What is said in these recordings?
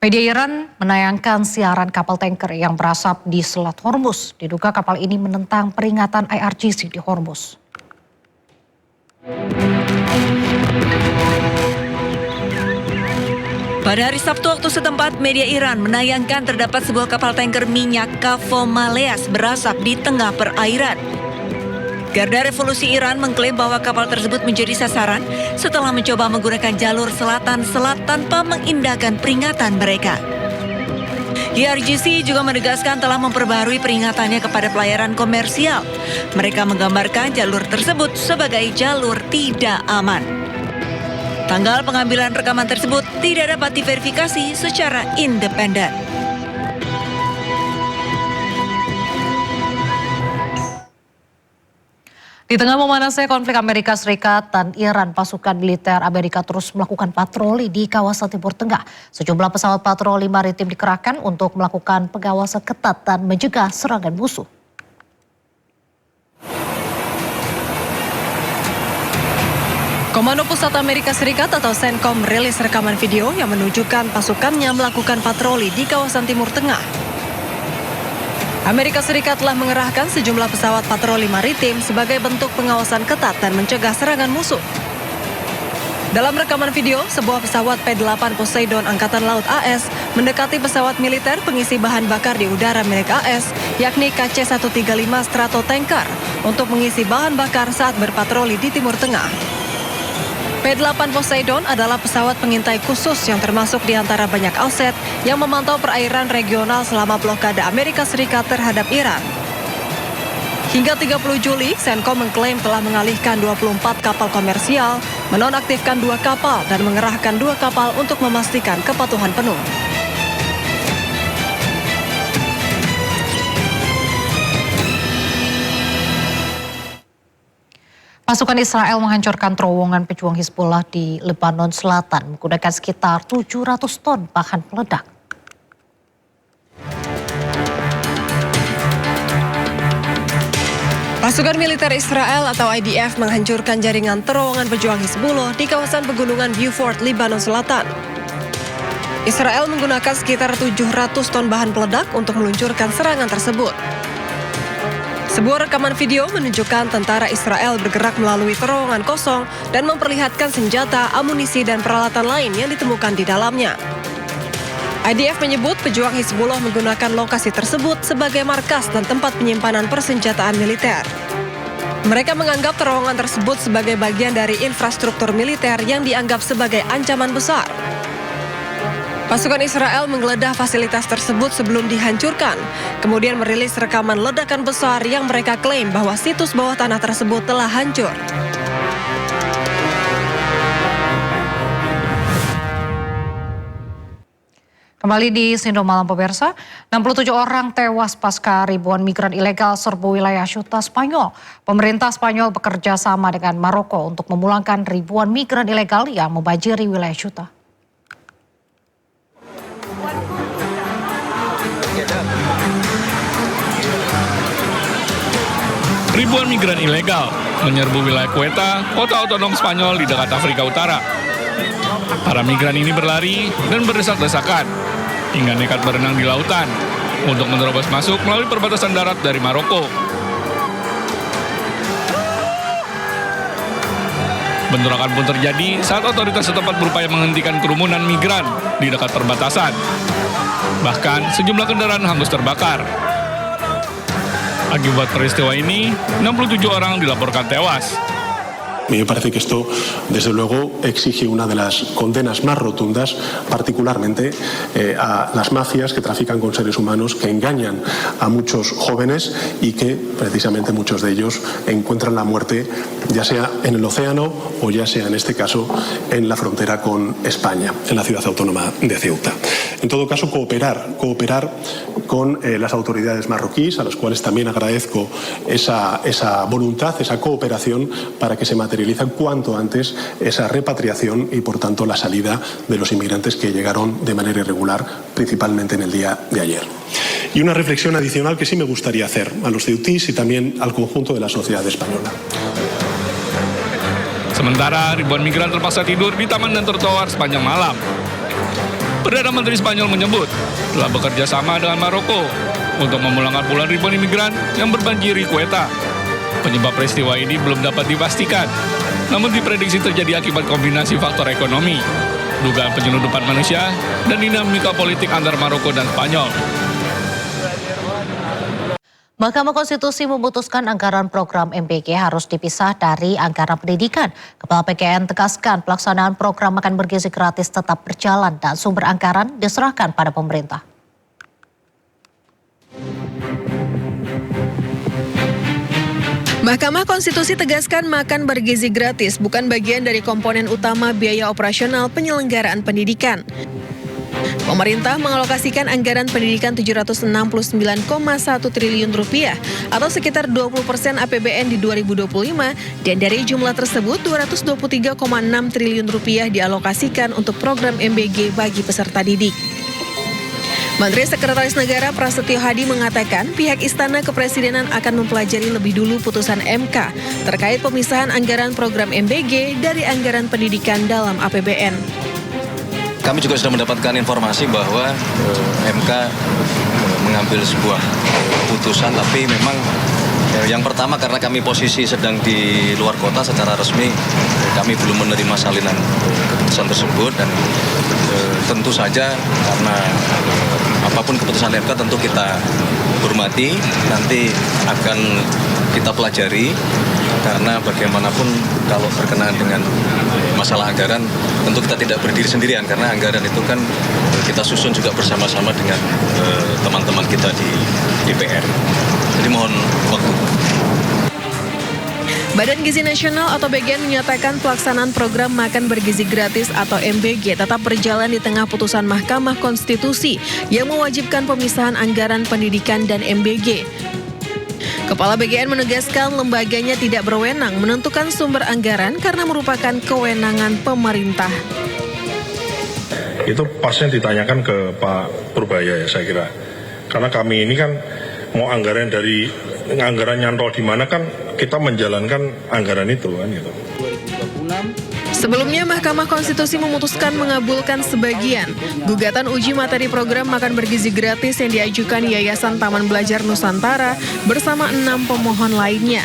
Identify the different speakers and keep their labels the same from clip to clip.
Speaker 1: Media Iran menayangkan siaran kapal tanker yang berasap di Selat Hormuz. Diduga kapal ini menentang peringatan IRGC di Hormuz.
Speaker 2: Pada hari Sabtu waktu setempat, media Iran menayangkan terdapat sebuah kapal tanker minyak Kafo Maleas berasap di tengah perairan. Garda Revolusi Iran mengklaim bahwa kapal tersebut menjadi sasaran setelah mencoba menggunakan jalur selatan-selat tanpa mengindahkan peringatan mereka. IRGC juga menegaskan telah memperbaharui peringatannya kepada pelayaran komersial. Mereka menggambarkan jalur tersebut sebagai jalur tidak aman. Tanggal pengambilan rekaman tersebut tidak dapat diverifikasi secara independen.
Speaker 1: Di tengah memanasnya konflik Amerika Serikat dan Iran, pasukan militer Amerika terus melakukan patroli di kawasan Timur Tengah. Sejumlah pesawat patroli maritim dikerahkan untuk melakukan pengawasan ketat dan mencegah serangan musuh.
Speaker 3: Komando Pusat Amerika Serikat atau CENTCOM merilis rekaman video yang menunjukkan pasukannya melakukan patroli di kawasan Timur Tengah. Amerika Serikat telah mengerahkan sejumlah pesawat patroli maritim sebagai bentuk pengawasan ketat dan mencegah serangan musuh. Dalam rekaman video, sebuah pesawat P-8 Poseidon Angkatan Laut AS mendekati pesawat militer pengisi bahan bakar di udara milik AS, yakni KC-135 Stratotanker, untuk mengisi bahan bakar saat berpatroli di Timur Tengah. P-8 Poseidon adalah pesawat pengintai khusus yang termasuk di antara banyak aset yang memantau perairan regional selama blokade Amerika Serikat terhadap Iran. Hingga 30 Juli, CENTCOM mengklaim telah mengalihkan 24 kapal komersial, menonaktifkan 2 kapal dan mengerahkan 2 kapal untuk memastikan kepatuhan penuh.
Speaker 1: Pasukan Israel menghancurkan terowongan pejuang Hizbullah di Lebanon Selatan menggunakan sekitar 700 ton bahan peledak.
Speaker 3: Pasukan militer Israel atau IDF menghancurkan jaringan terowongan pejuang Hizbullah di kawasan pegunungan Beaufort, Lebanon Selatan. Israel menggunakan sekitar 700 ton bahan peledak untuk meluncurkan serangan tersebut. Sebuah rekaman video menunjukkan tentara Israel bergerak melalui terowongan kosong dan memperlihatkan senjata, amunisi, dan peralatan lain yang ditemukan di dalamnya. IDF menyebut pejuang Hizbullah menggunakan lokasi tersebut sebagai markas dan tempat penyimpanan persenjataan militer. Mereka menganggap terowongan tersebut sebagai bagian dari infrastruktur militer yang dianggap sebagai ancaman besar. Pasukan Israel menggeledah fasilitas tersebut sebelum dihancurkan, kemudian merilis rekaman ledakan besar yang mereka klaim bahwa situs bawah tanah tersebut telah hancur.
Speaker 1: Kembali di Sindo Malam pemirsa, 67 orang tewas pasca ribuan migran ilegal serbu wilayah Ceuta, Spanyol. Pemerintah Spanyol bekerja sama dengan Maroko untuk memulangkan ribuan migran ilegal yang membanjiri wilayah Ceuta.
Speaker 4: Ribuan migran ilegal menyerbu wilayah Ceuta, kota otonom Spanyol di dekat Afrika Utara. Para migran ini berlari dan berdesak-desakan hingga nekat berenang di lautan untuk menerobos masuk melalui perbatasan darat dari Maroko. Bentrokan pun terjadi saat otoritas setempat berupaya menghentikan kerumunan migran di dekat perbatasan. Bahkan sejumlah kendaraan hangus terbakar. Akibat peristiwa ini, 67 orang dilaporkan tewas.
Speaker 5: Me parece que esto, desde luego, exige una de las condenas más rotundas, particularmente a las mafias que trafican con seres humanos, que engañan a muchos jóvenes y que, precisamente, muchos de ellos encuentran la muerte, ya sea en el océano o ya sea, en este caso, en la frontera con España, en la ciudad autónoma de Ceuta. En todo caso, cooperar con las autoridades marroquíes, a las cuales también agradezco esa voluntad, esa cooperación para que se materialice cuanto antes esa repatriación y, por tanto, la salida de los inmigrantes que llegaron de manera irregular, principalmente en el día de ayer. Y una reflexión adicional que sí me gustaría hacer a los ceutís y también al conjunto de la sociedad española.
Speaker 4: Sementara ribuan migran terpaksa tidur di taman dan trotoar sepanjang malam. Perdana Menteri Spanyol menyebut telah bekerja sama dengan Maroko untuk memulangkan puluhan ribuan imigran yang berbanjiri Ceuta. Penyebab peristiwa ini belum dapat dipastikan, namun diprediksi terjadi akibat kombinasi faktor ekonomi, dugaan penyelundupan manusia, dan dinamika politik antar Maroko dan Spanyol.
Speaker 1: Mahkamah Konstitusi memutuskan anggaran program MBG harus dipisah dari anggaran pendidikan. Kepala PGN tegaskan pelaksanaan program makan bergizi gratis tetap berjalan dan sumber anggaran diserahkan pada pemerintah.
Speaker 3: Mahkamah Konstitusi tegaskan makan bergizi gratis bukan bagian dari komponen utama biaya operasional penyelenggaraan pendidikan. Pemerintah mengalokasikan anggaran pendidikan Rp769,1 triliun atau sekitar 20% APBN di 2025 dan dari jumlah tersebut Rp223,6 triliun dialokasikan untuk program MBG bagi peserta didik. Menteri Sekretaris Negara Prasetyo Hadi mengatakan pihak Istana Kepresidenan akan mempelajari lebih dulu putusan MK terkait pemisahan anggaran program MBG dari anggaran pendidikan dalam APBN.
Speaker 6: Kami juga sudah mendapatkan informasi bahwa MK mengambil sebuah putusan, tapi memang yang pertama karena kami posisi sedang di luar kota secara resmi, kami belum menerima salinan keputusan tersebut dan tentu saja karena apapun keputusan MK tentu kita hormati, nanti akan kita pelajari karena bagaimanapun kalau berkenaan dengan masalah anggaran tentu kita tidak berdiri sendirian karena anggaran itu kan kita susun juga bersama-sama dengan teman-teman kita di DPR. Jadi mohon waktu.
Speaker 3: Badan Gizi Nasional atau BGN menyatakan pelaksanaan program makan bergizi gratis atau MBG tetap berjalan di tengah putusan Mahkamah Konstitusi yang mewajibkan pemisahan anggaran pendidikan dan MBG. Kepala BGN menegaskan lembaganya tidak berwenang menentukan sumber anggaran karena merupakan kewenangan pemerintah.
Speaker 7: Itu pasnya ditanyakan ke Pak Purbaya ya saya kira. Karena kami ini kan mau anggaran nyantol di mana kan kita menjalankan anggaran itu kan gitu.
Speaker 3: Sebelumnya Mahkamah Konstitusi memutuskan mengabulkan sebagian gugatan uji materi program makan bergizi gratis yang diajukan Yayasan Taman Belajar Nusantara bersama 6 pemohon lainnya.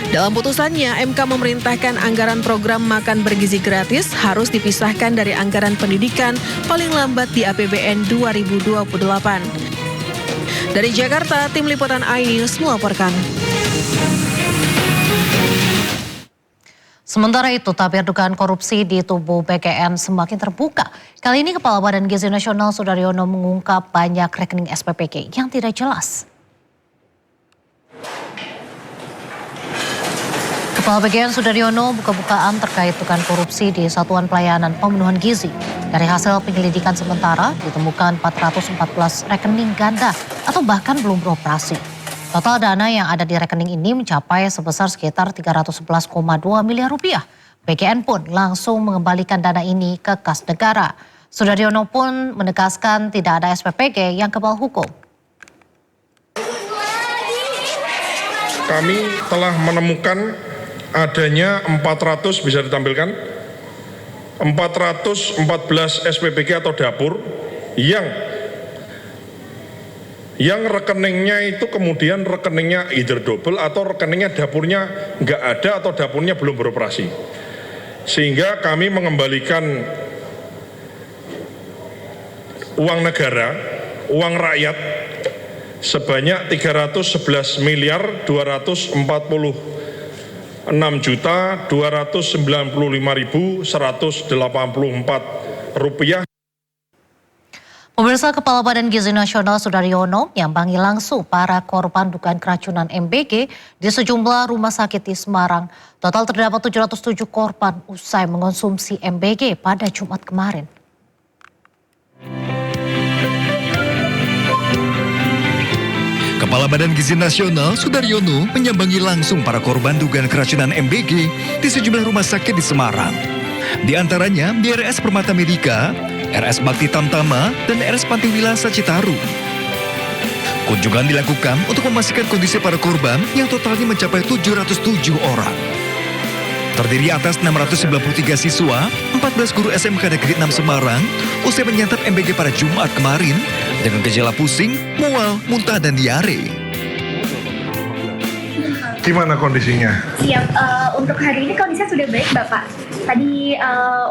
Speaker 3: Dalam putusannya, MK memerintahkan anggaran program makan bergizi gratis harus dipisahkan dari anggaran pendidikan paling lambat di APBN 2028. Dari Jakarta, Tim Liputan iNews melaporkan.
Speaker 1: Sementara itu, tabir dugaan korupsi di tubuh BGN semakin terbuka. Kali ini Kepala Badan Gizi Nasional Sudaryono mengungkap banyak rekening SPPG yang tidak jelas. Kepala BGN Sudaryono buka-bukaan terkait dugaan korupsi di Satuan Pelayanan Pemenuhan Gizi. Dari hasil penyelidikan sementara, ditemukan 414 rekening ganda atau bahkan belum beroperasi. Total dana yang ada di rekening ini mencapai sebesar sekitar 311,2 miliar rupiah. BGN pun langsung mengembalikan dana ini ke kas negara. Sudaryono pun menegaskan tidak ada SPPG yang kebal hukum.
Speaker 7: Kami telah menemukan adanya 400 bisa ditampilkan 414 SPPG atau dapur yang rekeningnya itu kemudian rekeningnya either double atau rekeningnya dapurnya nggak ada atau dapurnya belum beroperasi. Sehingga kami mengembalikan uang negara, uang rakyat sebanyak 311 miliar 211.295.184 rupiah.
Speaker 1: Pemirsa, Kepala Badan Gizi Nasional Sudaryono menyambangi langsung para korban dugaan keracunan MBG di sejumlah rumah sakit di Semarang. Total terdapat 707 korban usai mengonsumsi MBG pada Jumat kemarin.
Speaker 8: Kepala Badan Gizi Nasional Sudaryono menyambangi langsung para korban dugaan keracunan MBG di sejumlah rumah sakit di Semarang. Di antaranya di RS Permata Medika, RS Bakti Tamtama, dan RS Panti Wilasa Citarum. Kunjungan dilakukan untuk memastikan kondisi para korban yang totalnya mencapai 707 orang. Terdiri atas 693 siswa, 14 guru SMK Negeri 6 Semarang, usai menyantap MBG pada Jumat kemarin dengan gejala pusing, mual, muntah, dan diare.
Speaker 7: Gimana kondisinya?
Speaker 9: Siap, untuk hari ini kondisinya sudah baik Bapak. Tadi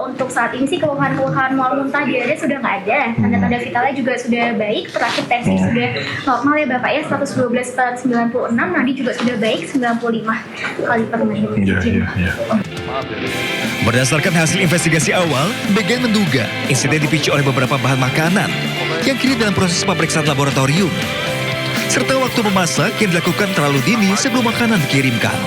Speaker 9: untuk saat ini sih keluhan-keluhan mual muntah diare sudah nggak ada. Tanda-tanda vitalnya juga sudah baik, terakhir tensi sudah normal ya Bapak ya, 112/96, nadi juga sudah baik, 95 kali per menit.
Speaker 7: Iya.
Speaker 8: Berdasarkan hasil investigasi awal, BGN menduga insiden dipicu oleh beberapa bahan makanan yang kini dalam proses pemeriksaan laboratorium, serta waktu memasak yang dilakukan terlalu dini sebelum makanan dikirimkan.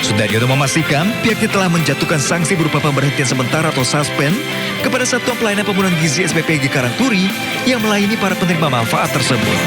Speaker 8: Sudaryono memastikan pihaknya telah menjatuhkan sanksi berupa pemberhentian sementara atau suspend kepada Satuan Pelayanan Pembunuhan Gizi SPPG Karangturi yang melayani para penerima manfaat tersebut.